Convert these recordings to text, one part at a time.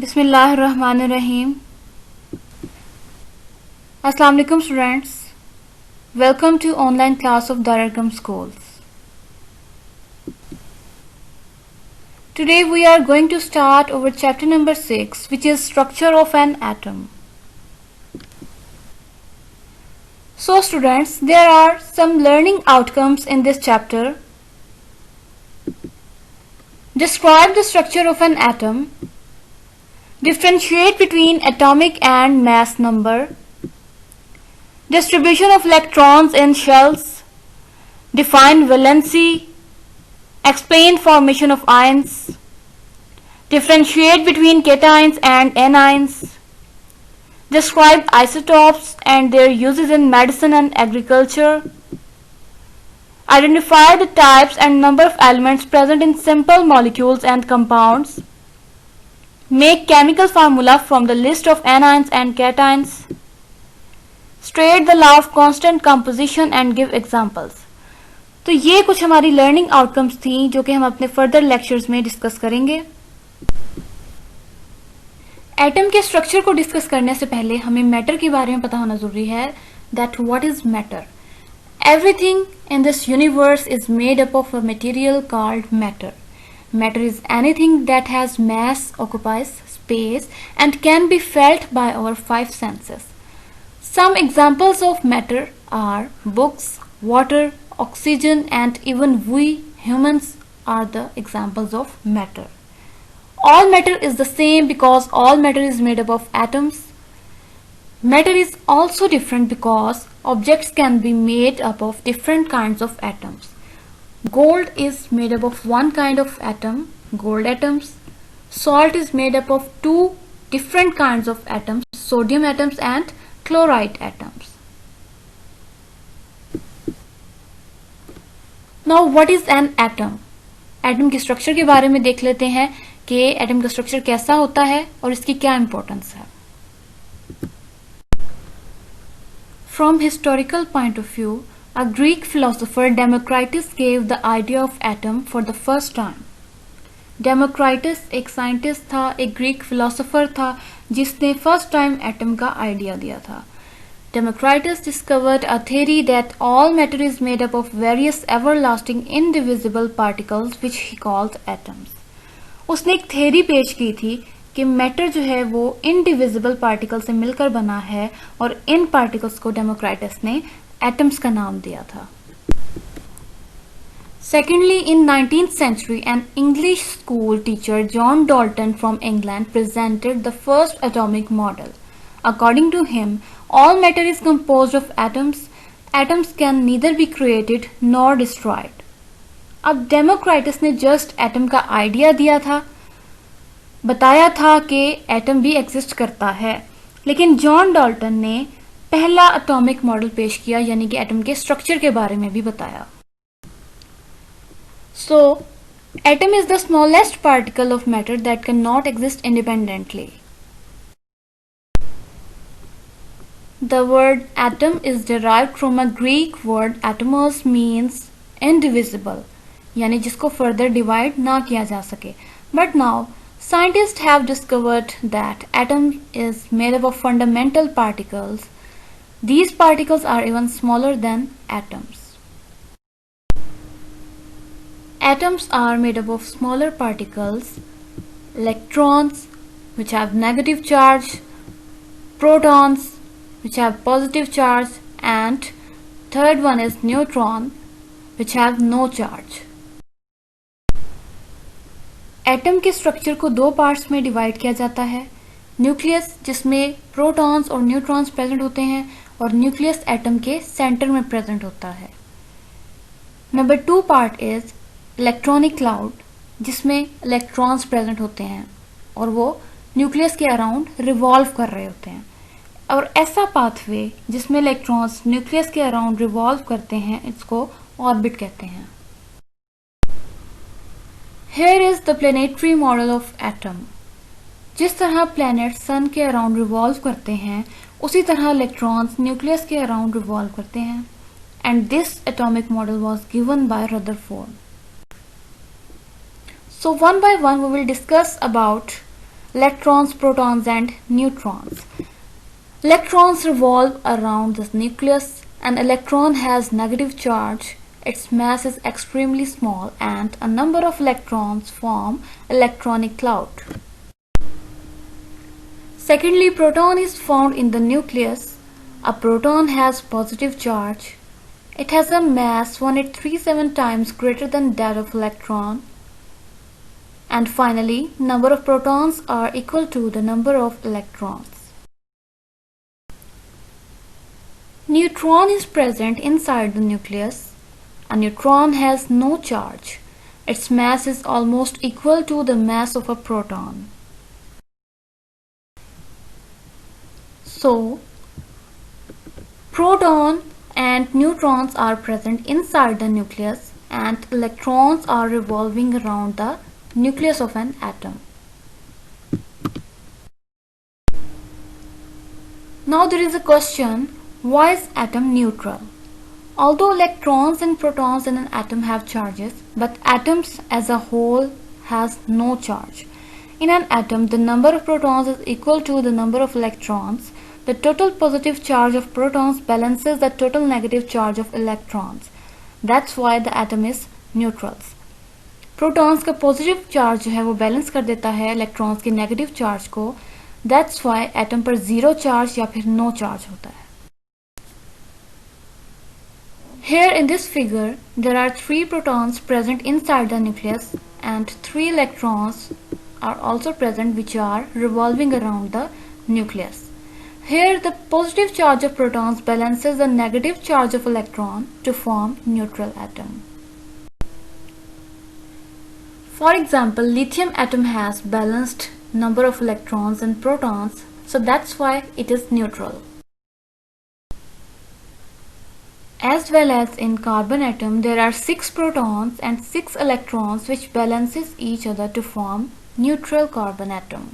Bismillahirrahmanirrahim. Assalamu alaikum students. Welcome to online class of Darargam schools. Today we are going to start our chapter number 6, which is structure of an atom. So students, there are some learning outcomes in this chapter. Describe the structure of an atom. Differentiate between atomic and mass number. Distribution of electrons in shells. Define valency. Explain formation of ions. Differentiate between cations and anions. Describe isotopes and their uses in medicine and agriculture. Identify the types and number of elements present in simple molecules and compounds. Make chemical formula from the list of anions and cations. State the law of constant composition and give examples. तो ये कुछ हमारी learning outcomes थी जो कि हम अपने further lectures में डिस्कस करेंगे. एटम के स्ट्रक्चर को डिस्कस करने से पहले हमें मैटर के बारे में पता होना जरूरी है. That what is matter. Everything in this universe is made up of a material called matter. Matter is anything that has mass, occupies space, and can be felt by our five senses. Some examples of matter are books, water, oxygen, and even we humans are the examples of matter. All matter is the same because all matter is made up of atoms. Matter is also different because objects can be made up of different kinds of atoms. Gold is made up of one kind of atom, gold atoms. Salt is made up of two different kinds of atoms, sodium atoms and chloride atoms. Now what is an atom? Atom के structure के बारे में देख लेते हैं कि atom का structure कैसा होता है और इसकी क्या इंपॉर्टेंस है. From historical point of view, a Greek philosopher Democritus gave the idea of atom for the first time. Democritus एक साइंटिस्ट था, एक ग्रीक फिलोसोफर था जिसने फर्स्ट टाइम एटम का आइडिया दिया था. Democritus discovered a theory that all matter is made up of various everlasting indivisible particles which he called atoms. उसने एक थ्योरी पेश की थी कि मैटर जो है वो इनडिविजिबल पार्टिकल से मिलकर बना है और इन पार्टिकल्स को डेमोक्राइटस ने एटम्स का नाम दिया था. Secondly, in 19th century, an English school teacher, John Dalton from England, presented the first atomic model. According to him, all matter is composed of atoms. Atoms can neither be created nor destroyed. अब डेमोक्राइटस ने just atom का idea दिया था, बताया था कि atom भी exist करता है, लेकिन जॉन डाल्टन ने पहला एटॉमिक मॉडल पेश किया, यानी कि एटम के स्ट्रक्चर के बारे में भी बताया. So atom is the smallest particle of matter that can not exist independently. The word atom is derived from a Greek word atomos means indivisible, यानी जिसको फर्दर डिवाइड ना किया जा सके. But now scientists have discovered that atom is made up of fundamental particles. These particles are even smaller than atoms. Atoms are made up of smaller particles, electrons which have negative charge, protons which have positive charge, and third one is neutron which have no charge. Atom के structure को दो parts में divide किया जाता है. Nucleus जिसमें protons और neutrons present होते हैं और न्यूक्लियस एटम के सेंटर में प्रेजेंट होता है. Number 2 part is electronic cloud जिसमें इलेक्ट्रॉन्स प्रेजेंट होते हैं और वो न्यूक्लियस के अराउंड रिवॉल्व कर रहे होते हैं. और ऐसा पाथवे जिसमें इलेक्ट्रॉन्स न्यूक्लियस के अराउंड रिवॉल्व करते हैं, इसको ऑर्बिट कहते हैं. Here is the planetary model of atom. जिस तरह प्लैनेट सन के अराउंड रिवॉल्व करते हैं, उसी तरह इलेक्ट्रॉन्स न्यूक्लियस के अराउंड रिवॉल्व करते हैं. And this atomic model was given by Rutherford. So one by one we will discuss about electrons, protons and neutrons. Electrons revolve around the nucleus. An electron has negative charge. Its mass is extremely small and a number of electrons form electronic cloud. Secondly, proton is found in the nucleus. A proton has positive charge. It has a mass 1837 times greater than that of electron. And finally, number of protons are equal to the number of electrons. Neutron is present inside the nucleus. A neutron has no charge. Its mass is almost equal to the mass of a proton. So, proton and neutrons are present inside the nucleus and electrons are revolving around the nucleus of an atom. Now there is a question, why is atom neutral? Although electrons and protons in an atom have charges, but atoms as a whole has no charge. In an atom, the number of protons is equal to the number of electrons. The total positive charge of protons balances the total negative charge of electrons. That's why the atom is neutral. Protons का positive charge जो है वो balance कर देता है electrons के negative charge को. That's why atom पर जीरो चार्ज या फिर नो चार्ज होता है. Here in this figure there are 3 protons present inside the nucleus and 3 electrons are also present which are revolving around the nucleus. Here the positive charge of protons balances the negative charge of electron to form neutral atom. For example, lithium atom has balanced number of electrons and protons, so that's why it is neutral. As well as in carbon atom, there are 6 protons and 6 electrons which balances each other to form neutral carbon atom.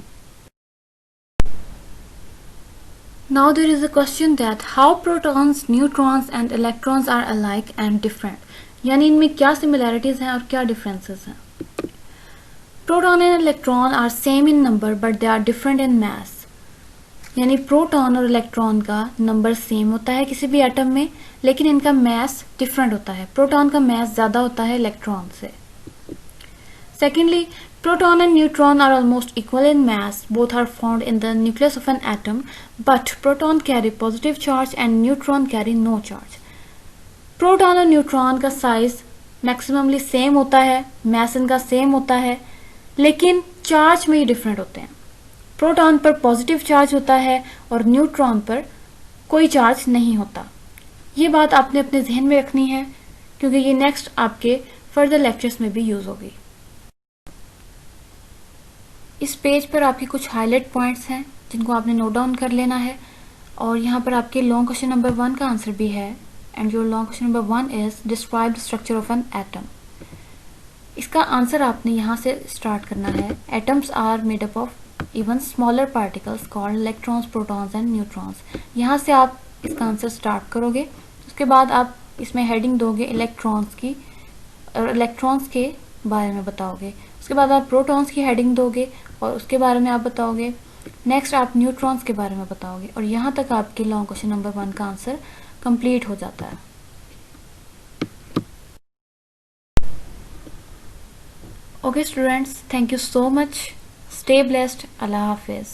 Now there is a question that how protons, neutrons and electrons are alike and different. यानी इनमें क्या similarities हैं और क्या differences हैं. Proton and electron are same in number but they are different in mass. यानी proton और electron का नंबर सेम होता है किसी भी एटम में, लेकिन इनका मास डिफरेंट होता है. प्रोटॉन का मास ज़्यादा होता है इलेक्ट्रॉन से. Secondly, proton and neutron are almost equal in mass. Both are found in the nucleus of an atom, but proton carry positive charge and neutron carry no charge. Proton और neutron का size maximally same होता है, मास इनका same होता है, लेकिन charge में ही different होते हैं. प्रोटॉन पर पॉजिटिव चार्ज होता है और न्यूट्रॉन पर कोई चार्ज नहीं होता. ये बात आपने अपने जहन में रखनी है क्योंकि ये नेक्स्ट आपके फर्दर लेक्चर्स में भी यूज होगी. इस पेज पर आपके कुछ हाईलाइट पॉइंट्स हैं जिनको आपने नोट डाउन कर लेना है, और यहाँ पर आपके लॉन्ग क्वेश्चन नंबर 1 का आंसर भी है. And your long question number 1 is describe the structure of an atom. इसका आंसर आपने यहाँ से स्टार्ट करना है. Atoms are made up of even smaller particles called electrons, protons and neutrons. यहाँ से आप इसका आंसर स्टार्ट करोगे. उसके बाद आप इसमें हेडिंग दोगे इलेक्ट्रॉन्स की और इलेक्ट्रॉन्स के बारे में बताओगे. उसके बाद आप प्रोटॉन्स की हेडिंग दोगे और उसके बारे में आप बताओगे. नेक्स्ट आप न्यूट्रॉन्स के बारे में बताओगे और यहाँ तक आपके लॉन्ग क्वेश्चन नंबर 1 का आंसर कंप्लीट हो जाता है. Okay students, thank you so much. Stay blessed. Allah Hafiz.